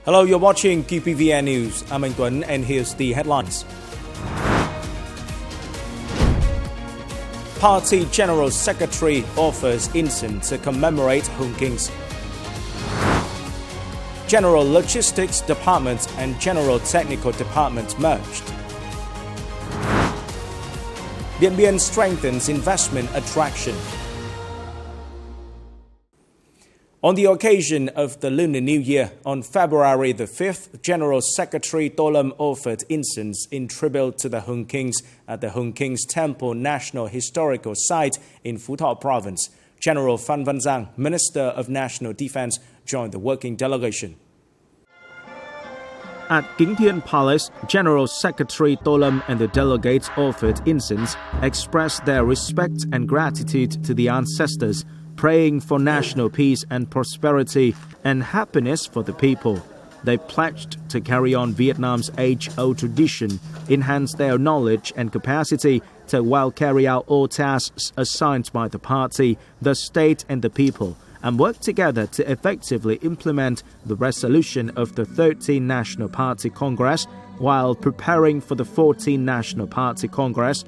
Hello, you're watching QPVN News. I'm Anh Tuấn, and here's the headlines. Party General Secretary offers INCENSE to commemorate Hung Kings. General Logistics Department and General Technical Department merged. Điện Biên strengthens investment attraction. On the occasion of the Lunar New Year, on February the 5th, General Secretary Tô Lâm offered incense in tribute to the Hung Kings at the Hung Kings Temple National Historical Site in Phú Thọ Province. General Phan Văn Giang, Minister of National Defense, joined the working delegation. At Kính Thiên Palace, General Secretary Tô Lâm and the delegates offered incense, expressed their respect and gratitude to the ancestors, praying for national peace and prosperity and happiness for the people. They pledged to carry on Vietnam's age-old tradition, enhance their knowledge and capacity to well carry out all tasks assigned by the party, the state and the people, and work together to effectively implement the resolution of the 13th National Party Congress while preparing for the 14th National Party Congress.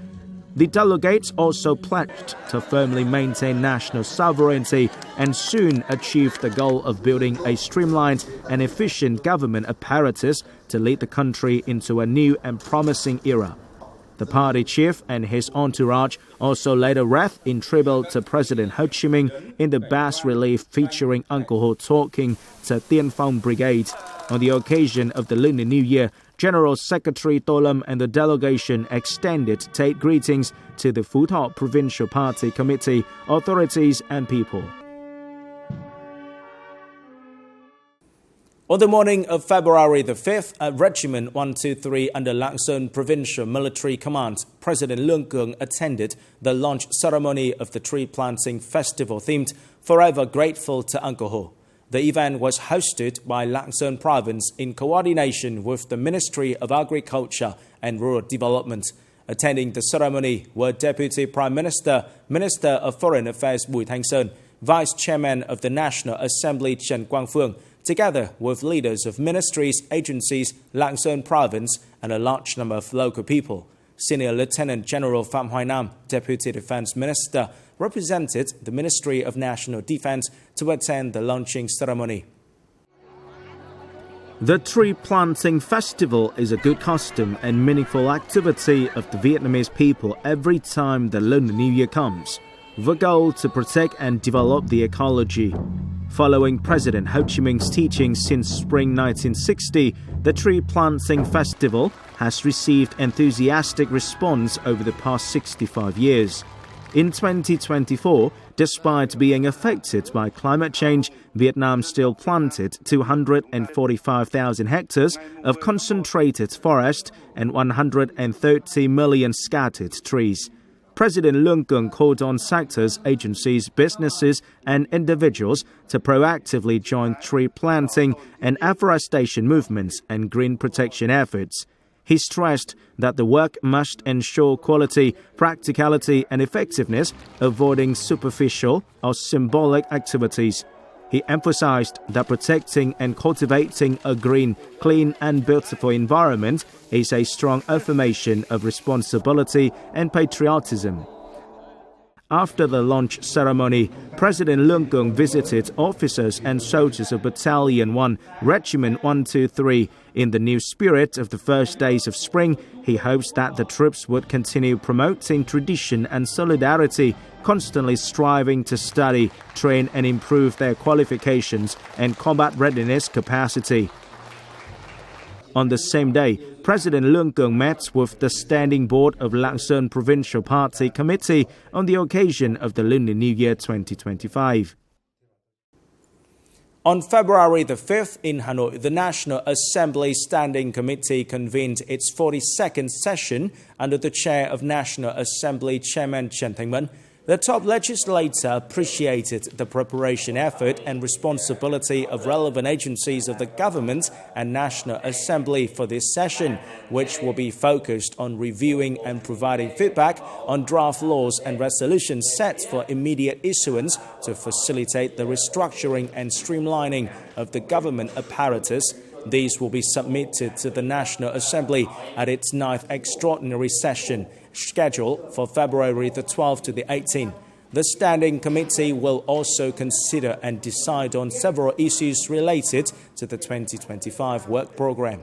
The delegates also pledged to firmly maintain national sovereignty and soon achieve the goal of building a streamlined and efficient government apparatus to lead the country into a new and promising era. The party chief and his entourage also laid a wreath in tribute to President Ho Chi Minh in the bas-relief featuring Uncle Ho talking to Tiên Phong Brigade. On the occasion of the Lunar New Year, General Secretary Tô Lâm and the delegation extended state greetings to the Phú Thọ Provincial Party Committee, authorities and people. On the morning of February the 5th, at Regiment 123 under Lạng Sơn Provincial Military Command, President Lương Cường attended the launch ceremony of the tree planting festival themed Forever Grateful to Uncle Ho. The event was hosted by Lạng Sơn Province in coordination with the Ministry of Agriculture and Rural Development. Attending the ceremony were Deputy Prime Minister, Minister of Foreign Affairs Bùi Thanh Sơn, Vice Chairman of the National Assembly Trần Quang Phương, together with leaders of ministries, agencies, Lạng Sơn Province, and a large number of local people. Senior Lieutenant General Phạm Hoài Nam, Deputy Defense Minister, represented the Ministry of National Defense to attend the launching ceremony. The tree planting festival is a good custom and meaningful activity of the Vietnamese people every time the Lunar New Year comes, with a goal to protect and develop the ecology. Following President Ho Chi Minh's teachings since spring 1960, the tree planting festival has received enthusiastic response over the past 65 years. In 2024, despite being affected by climate change, Vietnam still planted 245,000 hectares of concentrated forest and 130 million scattered trees. President Lương Cường called on sectors, agencies, businesses and individuals to proactively join tree planting and afforestation movements and green protection efforts. He stressed that the work must ensure quality, practicality and effectiveness, avoiding superficial or symbolic activities. He emphasized that protecting and cultivating a green, clean and beautiful environment is a strong affirmation of responsibility and patriotism. After the launch ceremony, President Lương Cường visited officers and soldiers of Battalion 1, Regiment 123. In the new spirit of the first days of spring, he hopes that the troops would continue promoting tradition and solidarity, constantly striving to study, train and improve their qualifications and combat readiness capacity. On the same day, President Lương Cường met with the Standing Board of Lạng Sơn Provincial Party Committee on the occasion of the Lunar New Year 2025. On February the 5th in Hanoi, the National Assembly Standing Committee convened its 42nd session under the chair of National Assembly Chairman Trần Thanh Mẫn. The top legislator appreciated the preparation effort and responsibility of relevant agencies of the government and National Assembly for this session, which will be focused on reviewing and providing feedback on draft laws and resolutions set for immediate issuance to facilitate the restructuring and streamlining of the government apparatus, These will be submitted to the National Assembly at its 9th extraordinary session, scheduled for February the 12th to the 18th. The Standing Committee will also consider and decide on several issues related to the 2025 work programme.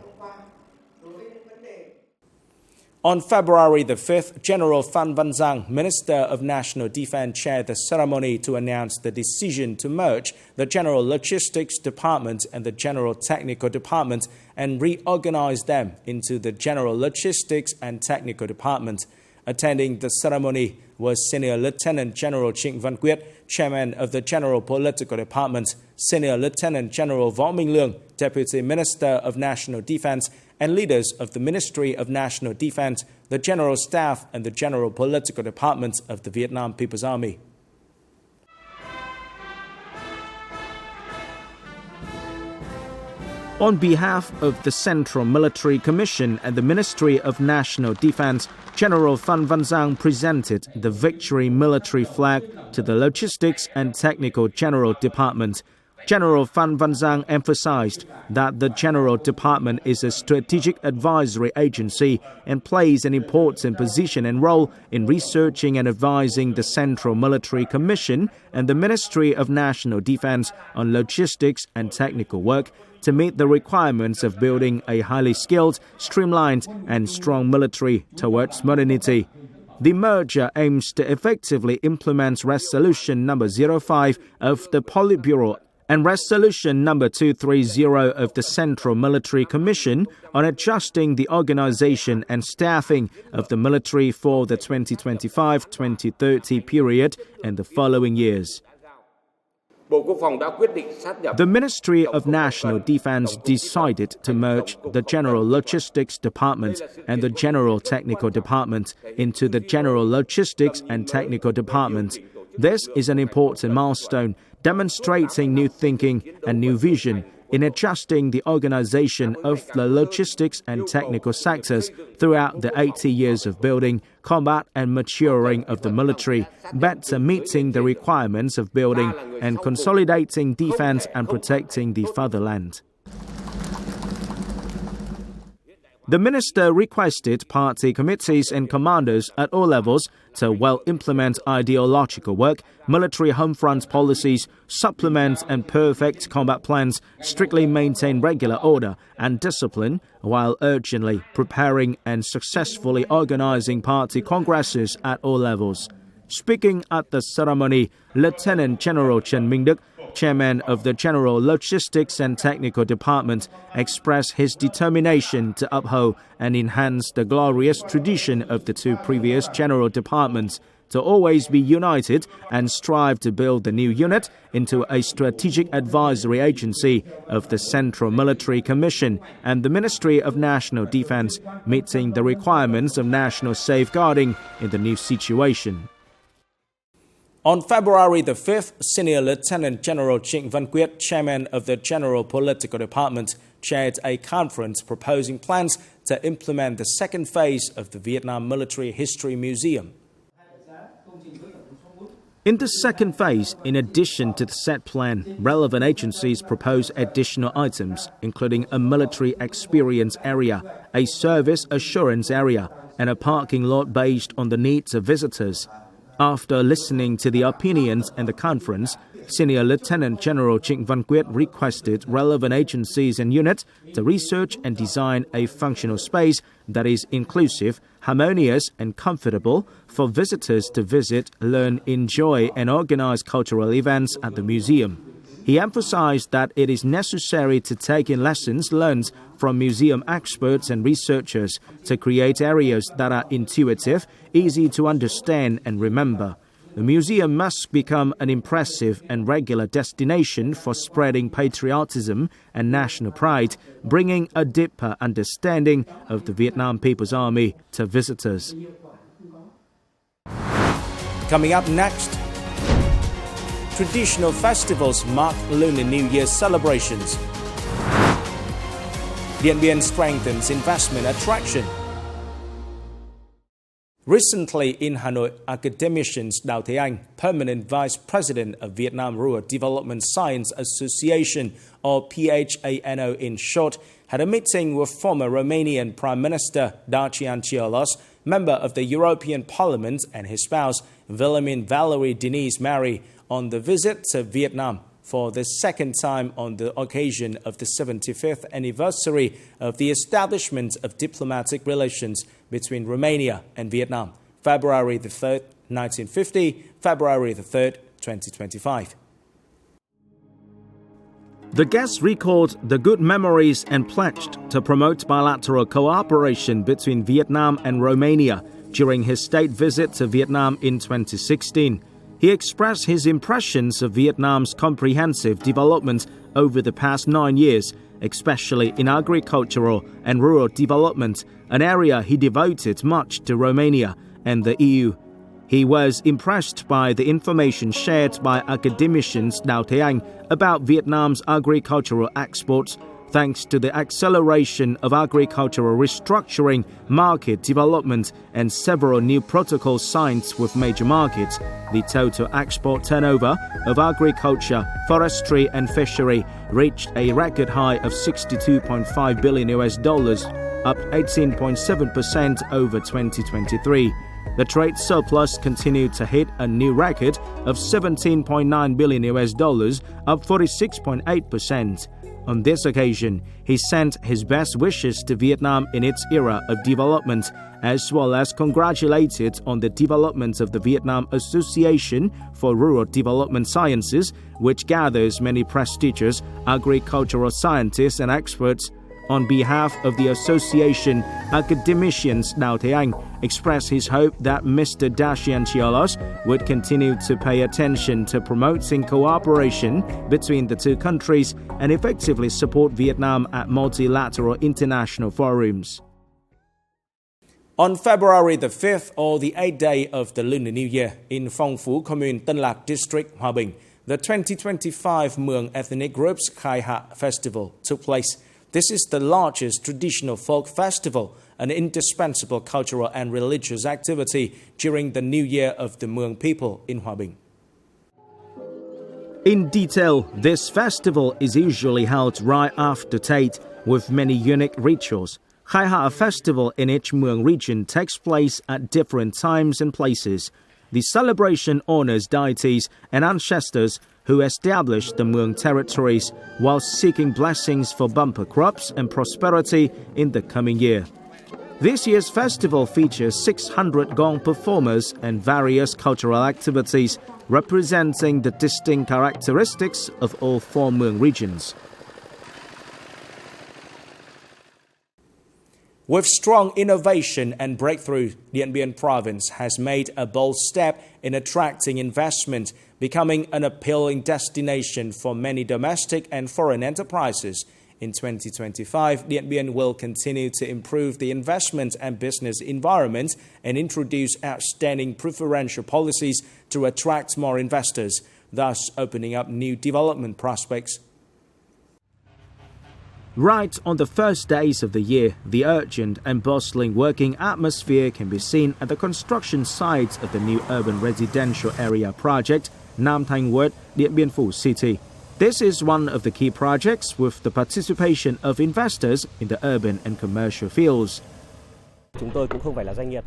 On February the 5th, General Phan Van Giang, Minister of National Defense, chaired the ceremony to announce the decision to merge the General Logistics Department and the General Technical Department and reorganize them into the General Logistics and Technical Department. Attending the ceremony was Senior Lieutenant General Trịnh Văn Quyết, Chairman of the General Political Department, Senior Lieutenant General Võ Minh Lương, Deputy Minister of National Defense, and leaders of the Ministry of National Defense, the General Staff, and the General Political Department of the Vietnam People's Army. On behalf of the Central Military Commission and the Ministry of National Defense, General Phan Van Giang presented the Victory Military Flag to the Logistics and Technical General Department. General Phan Van Giang emphasized that the General Department is a strategic advisory agency and plays an important position and role in researching and advising the Central Military Commission and the Ministry of National Defense on logistics and technical work to meet the requirements of building a highly skilled, streamlined, and strong military towards modernity. The merger aims to effectively implement Resolution No. 05 of the Politburo and Resolution No. 230 of the Central Military Commission on adjusting the organization and staffing of the military for the 2025-2030 period and the following years. The Ministry of National Defense decided to merge the General Logistics Department and the General Technical Department into the General Logistics and Technical Department. This is an important milestone, demonstrating new thinking and new vision in adjusting the organization of the logistics and technical sectors throughout the 80 years of building, combat and maturing of the military, better meeting the requirements of building and consolidating defense and protecting the fatherland. The minister requested party committees and commanders at all levels to well implement ideological work, military home front policies, supplement and perfect combat plans, strictly maintain regular order and discipline, while urgently preparing and successfully organizing party congresses at all levels. Speaking at the ceremony, Lieutenant General Trần Minh Đức, Chairman of the General Logistics and Technical Department, expressed his determination to uphold and enhance the glorious tradition of the two previous general departments, to always be united and strive to build the new unit into a strategic advisory agency of the Central Military Commission and the Ministry of National Defense, meeting the requirements of national safeguarding in the new situation. On February the 5th, Senior Lieutenant General Trịnh Văn Quyết, Chairman of the General Political Department, chaired a conference proposing plans to implement the second phase of the Vietnam Military History Museum. In the second phase, in addition to the set plan, relevant agencies propose additional items, including a military experience area, a service assurance area, and a parking lot based on the needs of visitors. After listening to the opinions and the conference, Senior Lieutenant General Trịnh Văn Quyết requested relevant agencies and units to research and design a functional space that is inclusive, harmonious, and comfortable for visitors to visit, learn, enjoy, and organize cultural events at the museum. He emphasized that it is necessary to take in lessons learned from museum experts and researchers to create areas that are intuitive, easy to understand and remember. The museum must become an impressive and regular destination for spreading patriotism and national pride, bringing a deeper understanding of the Vietnam People's Army to visitors. Coming up next, traditional festivals mark Lunar New Year celebrations. Điện Biên strengthens investment attraction. Recently in Hanoi, academicians Đào Thế Anh, permanent vice president of Vietnam Rural Development Science Association, or PHANO in short, had a meeting with former Romanian Prime Minister Dacian Cioloș, member of the European Parliament, and his spouse, Vladimir Valerie Denise Mary, on the visit to Vietnam for the second time on the occasion of the 75th anniversary of the establishment of diplomatic relations between Romania and Vietnam, February the 3rd, 1950, February the 3rd, 2025. The guests recalled the good memories and pledged to promote bilateral cooperation between Vietnam and Romania during his state visit to Vietnam in 2016. He expressed his impressions of Vietnam's comprehensive development over the past 9 years, especially in agricultural and rural development, an area he devoted much to Romania and the EU. He was impressed by the information shared by academicians Đào Thế Anh about Vietnam's agricultural exports. Thanks to the acceleration of agricultural restructuring, market development, and several new protocols signed with major markets, the total export turnover of agriculture, forestry, and fishery reached a record high of $62.5 billion, up 18.7% over 2023. The trade surplus continued to hit a new record of $17.9 billion, up 46.8%. On this occasion, he sent his best wishes to Vietnam in its era of development, as well as congratulated on the development of the Vietnam Association for Rural Development Sciences, which gathers many prestigious agricultural scientists and experts. On behalf of the association, academicians Đào Thế Anh expressed his hope that Mr. Dacian Cioloș would continue to pay attention to promoting cooperation between the two countries and effectively support Vietnam at multilateral international forums. On February the 5th, or the 8th day of the Lunar New Year, in Phong Phú Commune, Tân Lạc District, Hòa Bình, the 2025 Mường Ethnic Groups Khai Hạ Festival took place. This is the largest traditional folk festival, an indispensable cultural and religious activity during the New Year of the Mường people in Hòa Bình. In detail, this festival is usually held right after Tet, with many unique rituals. Khai Hạ Festival in each Mường region takes place at different times and places. The celebration honors deities and ancestors who established the Mường territories while seeking blessings for bumper crops and prosperity in the coming year. This year's festival features 600 gong performers and various cultural activities representing the distinct characteristics of all four Mường regions. With strong innovation and breakthrough, Dien Bien Province has made a bold step in attracting investment, becoming an appealing destination for many domestic and foreign enterprises. In 2025, Dien Bien will continue to improve the investment and business environment and introduce outstanding preferential policies to attract more investors, thus opening up new development prospects. Right on the first days of the year, the urgent and bustling working atmosphere can be seen at the construction sites of the new urban residential area project, Nam Thanh Ward, Điện Biên Phủ City. This is one of the key projects with the participation of investors in the urban and commercial fields.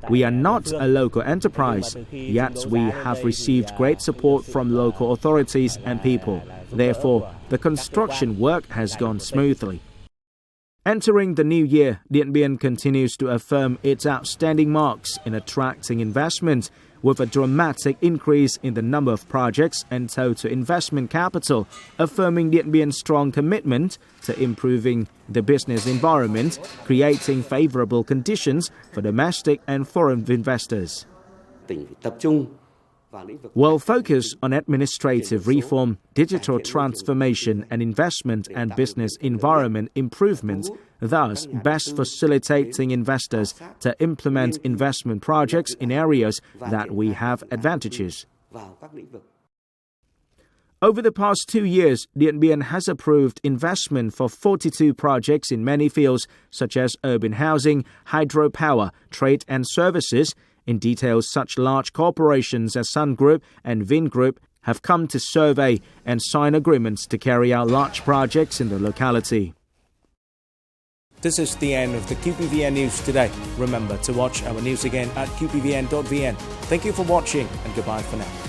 We are not a local enterprise, yet we have received great support from local authorities and people. Therefore, the construction work has gone smoothly. Entering the new year, Dien Bien continues to affirm its outstanding marks in attracting investment, with a dramatic increase in the number of projects and total investment capital, affirming Dien Bien's strong commitment to improving the business environment, creating favorable conditions for domestic and foreign investors. While focused on administrative reform, digital transformation and investment and business environment improvements, thus best facilitating investors to implement investment projects in areas that we have advantages. Over the past 2 years, Dien Bien has approved investment for 42 projects in many fields such as urban housing, hydropower, trade and services, In detail, such large corporations as Sun Group and Vin Group have come to survey and sign agreements to carry out large projects in the locality. This is the end of the QPVN News today. Remember to watch our news again at qpvn.vn. Thank you for watching and goodbye for now.